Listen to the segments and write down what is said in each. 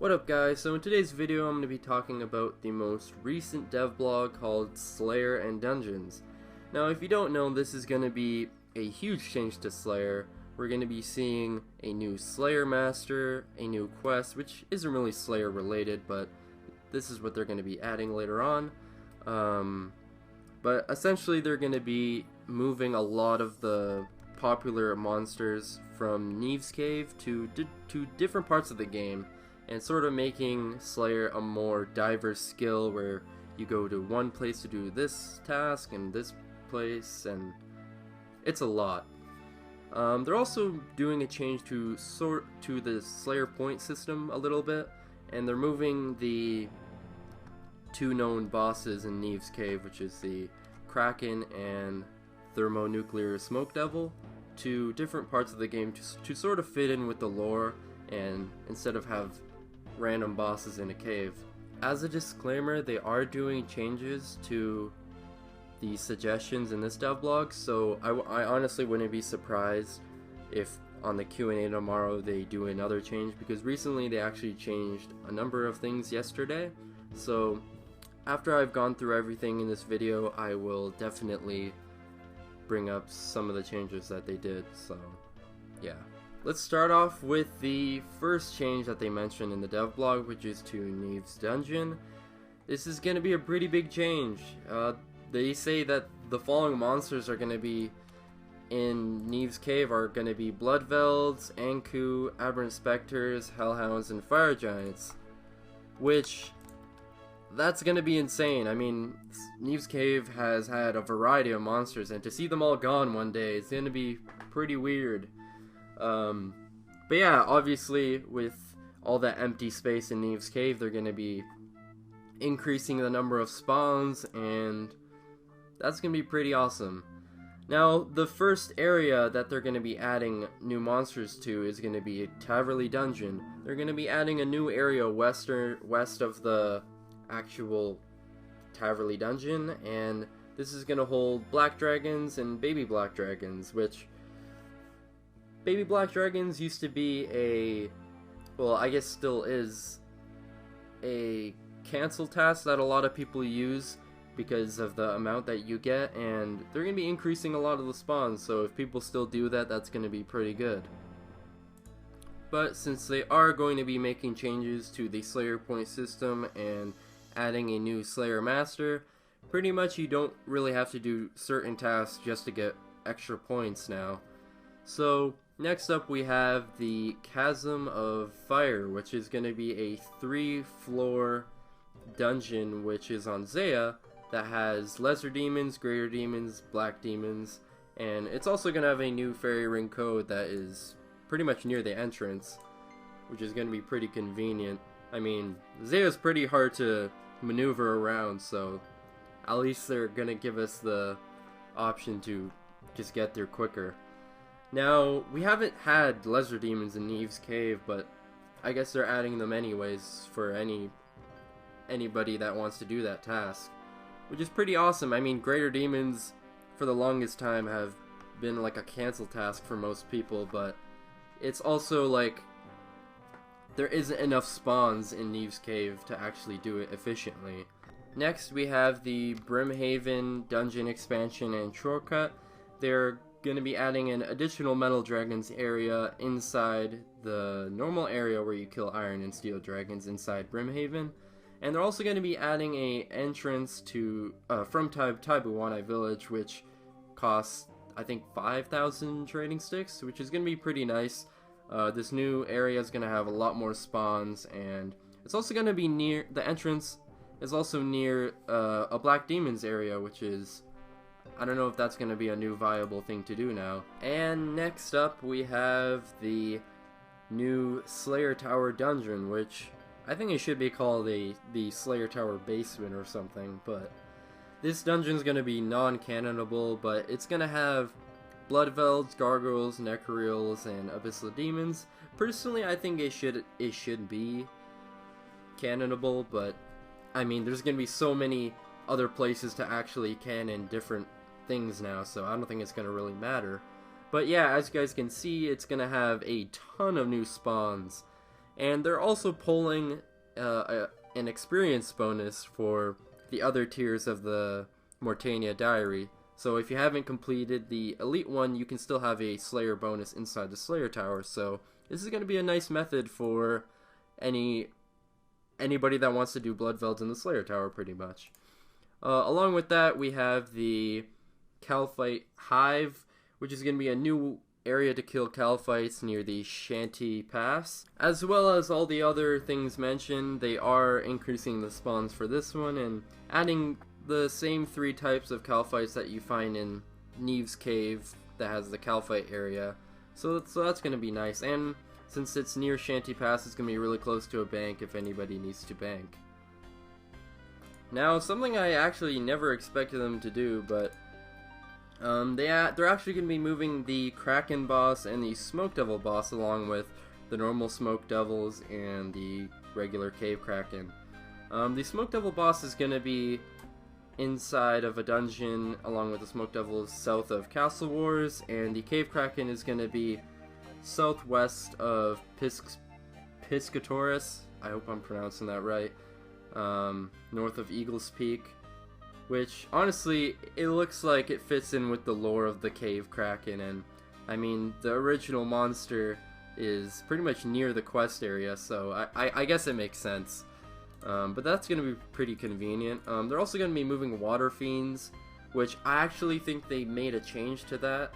What up guys, so in today's video I'm going to be talking about the most recent devlog called Slayer and Dungeons. Now if you don't know, this is going to be a huge change to Slayer. We're going to be seeing a new Slayer Master, a new quest, which isn't really Slayer related, but this is what they're going to be adding later on. But essentially they're going to be moving a lot of the popular monsters from Neve's Cave to different parts of the game, and sort of making Slayer a more diverse skill where you go to one place to do this task and this place, and it's a lot. They're also doing a change to the Slayer point system a little bit, and they're moving the two known bosses in Neve's Cave, which is the Kraken and Thermonuclear Smoke Devil, to different parts of the game to sort of fit in with the lore, and instead of have random bosses in a cave. As a disclaimer, they are doing changes to the suggestions in this devlog, so I honestly wouldn't be surprised if on the Q&A tomorrow they do another change, because recently they actually changed a number of things yesterday. So after I've gone through everything in this video, I will definitely bring up some of the changes that they did, so yeah. Let's start off with the first change that they mentioned in the devlog, which is to Neve's Dungeon. This is going to be a pretty big change. They say that the following monsters are going to be in Neve's Cave are going to be Bloodvelds, Anku, Aberrant Spectres, Hellhounds, and Fire Giants. Which, that's going to be insane. I mean, Neve's Cave has had a variety of monsters, and to see them all gone one day is going to be pretty weird. But yeah, obviously with all that empty space in Neve's Cave, they're going to be increasing the number of spawns, and that's going to be pretty awesome. Now, the first area that they're going to be adding new monsters to is going to be Caverly Dungeon. They're going to be adding a new area west of the actual Caverly Dungeon, and this is going to hold black dragons and baby black dragons, which baby black dragons used to be well, I guess still is a cancel task that a lot of people use because of the amount that you get, and they're going to be increasing a lot of the spawns, so if people still do that, that's going to be pretty good. But since they are going to be making changes to the Slayer point system and adding a new Slayer Master, pretty much you don't really have to do certain tasks just to get extra points now. So next up we have the Chasm of Fire, which is going to be a 3-floor dungeon which is on Zaya that has lesser demons, greater demons, black demons, and it's also going to have a new fairy ring code that is pretty much near the entrance, which is going to be pretty convenient. I mean, Zaya's pretty hard to maneuver around, so at least they're going to give us the option to just get there quicker. Now, we haven't had lesser demons in Neve's Cave, but I guess they're adding them anyways for anybody that wants to do that task, which is pretty awesome. I mean, greater demons for the longest time have been like a cancel task for most people, but it's also like there isn't enough spawns in Neve's Cave to actually do it efficiently. Next, we have the Brimhaven Dungeon expansion and shortcut. They're going to be adding an additional metal dragons area inside the normal area where you kill iron and steel dragons inside Brimhaven, and they're also going to be adding a entrance to from Taibuwanai Village, which costs I think 5,000 trading sticks, which is going to be pretty nice. This new area is going to have a lot more spawns, and it's also going to be near the entrance is also near a Black Demons area, which is, I don't know if that's going to be a new viable thing to do now. And next up we have the new Slayer Tower Dungeon, which I think it should be called the Slayer Tower Basement or something, but this dungeon's going to be non-canonable, but it's going to have Bloodvelds, Gargoyles, Necroreals, and Abyssal Demons. Personally, I think it should be canonable, but I mean, there's going to be so many other places to actually canon different things now, so I don't think it's going to really matter. But yeah, as you guys can see, it's going to have a ton of new spawns, And they're also pulling an experience bonus for the other tiers of the Mortania Diary. So if you haven't completed the Elite one, you can still have a Slayer bonus inside the Slayer Tower. So this is going to be a nice method for anybody that wants to do Bloodvelds in the Slayer Tower, pretty much. Along with that, we have the Calcite Hive, which is going to be a new area to kill Calcites near the Shanty Pass. As well as all the other things mentioned, they are increasing the spawns for this one and adding the same 3 types of Calcites that you find in Neve's Cave that has the Calcite area. So that's going to be nice. And since it's near Shanty Pass, it's going to be really close to a bank if anybody needs to bank. Now, something I actually never expected them to do, but they're actually going to be moving the Kraken boss and the Smoke Devil boss along with the normal Smoke Devils and the regular Cave Kraken. The Smoke Devil boss is going to be inside of a dungeon along with the Smoke Devils south of Castle Wars, and the Cave Kraken is going to be southwest of Piscatoris. I hope I'm pronouncing that right. North of Eagle's Peak, which honestly it looks like it fits in with the lore of the Cave Kraken, and I mean the original monster is pretty much near the quest area, so I guess it makes sense. But that's going to be pretty convenient. They're also going to be moving Water Fiends, which I actually think they made a change to that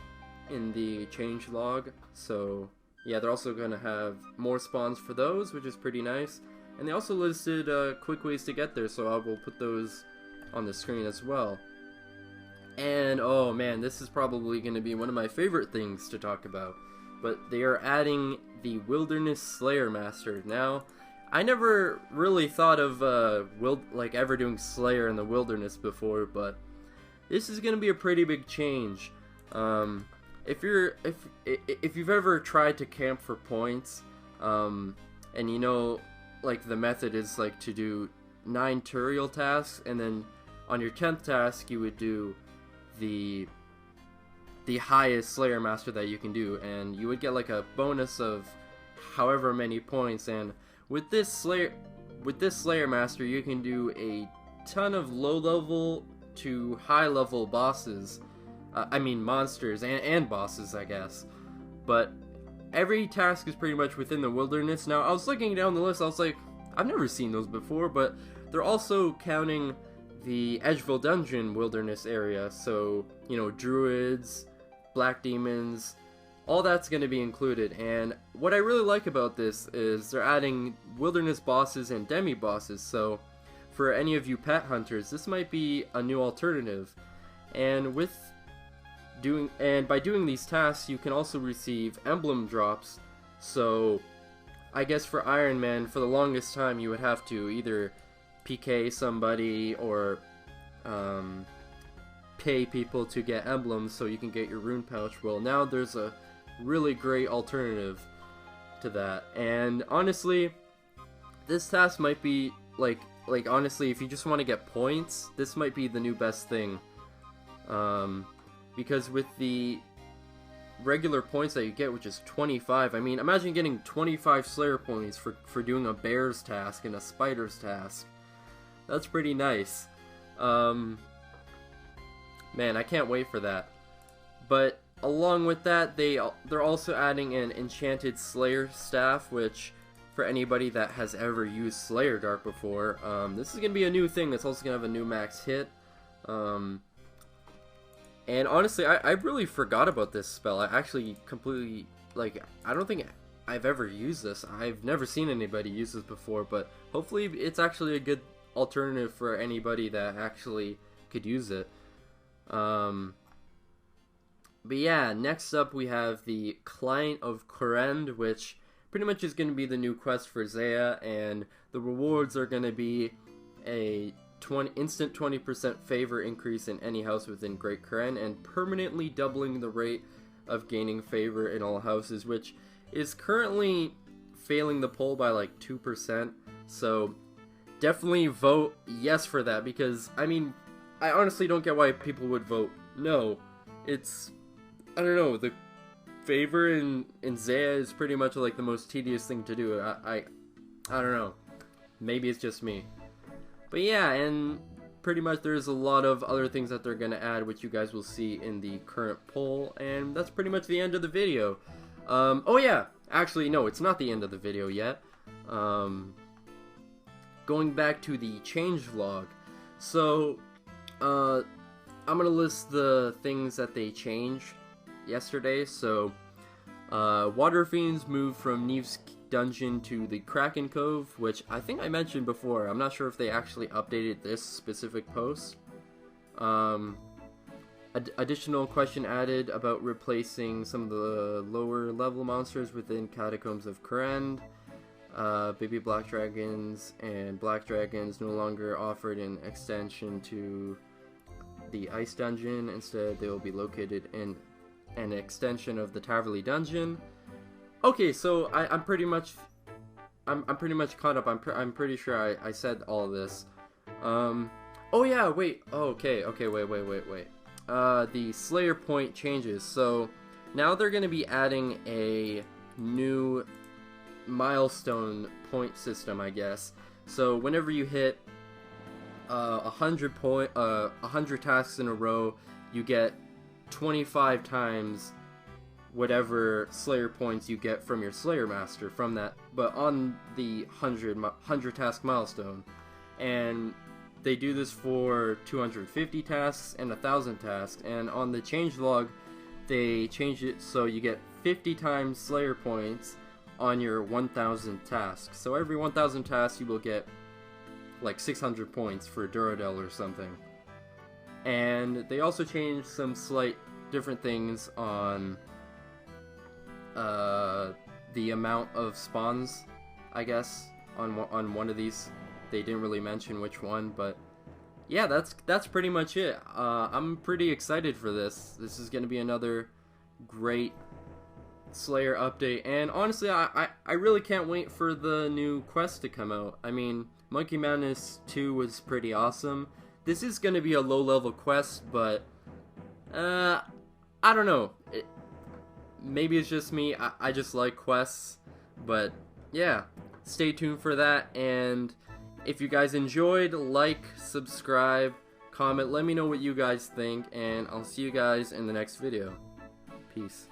in the change log, so yeah, they're also going to have more spawns for those, which is pretty nice. And they also listed quick ways to get there, so I will put those on the screen as well. And oh man, this is probably going to be one of my favorite things to talk about, but they are adding the Wilderness Slayer Master. Now, I never really thought of ever doing Slayer in the wilderness before, but this is going to be a pretty big change. If you've ever tried to camp for points, and you know, like the method is like to do 9 tutorial tasks, and then on your 10th task you would do the highest Slayer Master that you can do, and you would get like a bonus of however many points. And with this Slayer Master, you can do a ton of low level to high level bosses. I mean monsters and bosses, I guess. But every task is pretty much within the wilderness. Now, I was looking down the list, I was like, I've never seen those before, but they're also counting the Edgeville Dungeon wilderness area. So, you know, druids, black demons, all that's going to be included. And what I really like about this is they're adding wilderness bosses and demi-bosses. So, for any of you pet hunters, this might be a new alternative. And by doing these tasks, you can also receive emblem drops. So, I guess for Iron Man, for the longest time, you would have to either PK somebody or pay people to get emblems so you can get your rune pouch. Well, now there's a really great alternative to that. And honestly, this task might be like honestly, if you just want to get points, this might be the new best thing. Because with the regular points that you get, which is 25, I mean, imagine getting 25 Slayer points for doing a bear's task and a spider's task. That's pretty nice. Man, I can't wait for that. But along with that, they're also adding an Enchanted Slayer staff, which for anybody that has ever used Slayer Dark before, this is going to be a new thing that's also going to have a new max hit. And honestly, I really forgot about this spell. I actually completely, I don't think I've ever used this. I've never seen anybody use this before, but hopefully it's actually a good alternative for anybody that actually could use it. But yeah, next up we have the Client of Korend, which pretty much is going to be the new quest for Zaya, and the rewards are going to be a instant 20% favor increase in any house within Great Korend, and permanently doubling the rate of gaining favor in all houses, which is currently failing the poll by like 2%. So definitely vote yes for that, because I mean, I honestly don't get why people would vote no. It's, I don't know, the favor in Zaya is pretty much like the most tedious thing to do. I don't know. Maybe it's just me. But yeah, and pretty much there's a lot of other things that they're going to add, which you guys will see in the current poll, and that's pretty much the end of the video. Oh yeah, actually no, it's not the end of the video yet. Going back to the changelog. So, I'm going to list the things that they changed yesterday. So, Water Fiends moved from Neve's Dungeon to the Kraken Cove, which I think I mentioned before. I'm not sure if they actually updated this specific post. Additional question added about replacing some of the lower level monsters within Catacombs of Karen. Baby black dragons and black dragons no longer offered an extension to the Ice Dungeon. Instead, they will be located in an extension of the Caverly Dungeon. Okay, so I'm pretty much caught up. I'm pretty sure I said all of this. Oh yeah, wait. Oh, okay, wait. The Slayer point changes. So now they're gonna be adding a new milestone point system, I guess. So whenever you hit 100 tasks in a row, you get 25 times whatever Slayer points you get from your Slayer Master from that, but on the 100 task milestone. And they do this for 250 tasks and 1,000 tasks, and on the changelog they change it so you get 50 times Slayer points on your 1,000 tasks. So every 1,000 tasks you will get like 600 points for Duradel or something. And they also changed some slight different things on the amount of spawns, I guess, on one of these. They didn't really mention which one, but yeah, that's pretty much it. I'm pretty excited for this. This is gonna be another great Slayer update, and honestly, I really can't wait for the new quest to come out. I mean, Monkey Madness 2 was pretty awesome. This is gonna be a low-level quest, but I don't know. Maybe it's just me. I just like quests, but yeah, stay tuned for that. And if you guys enjoyed, like, subscribe, comment, let me know what you guys think, and I'll see you guys in the next video. Peace.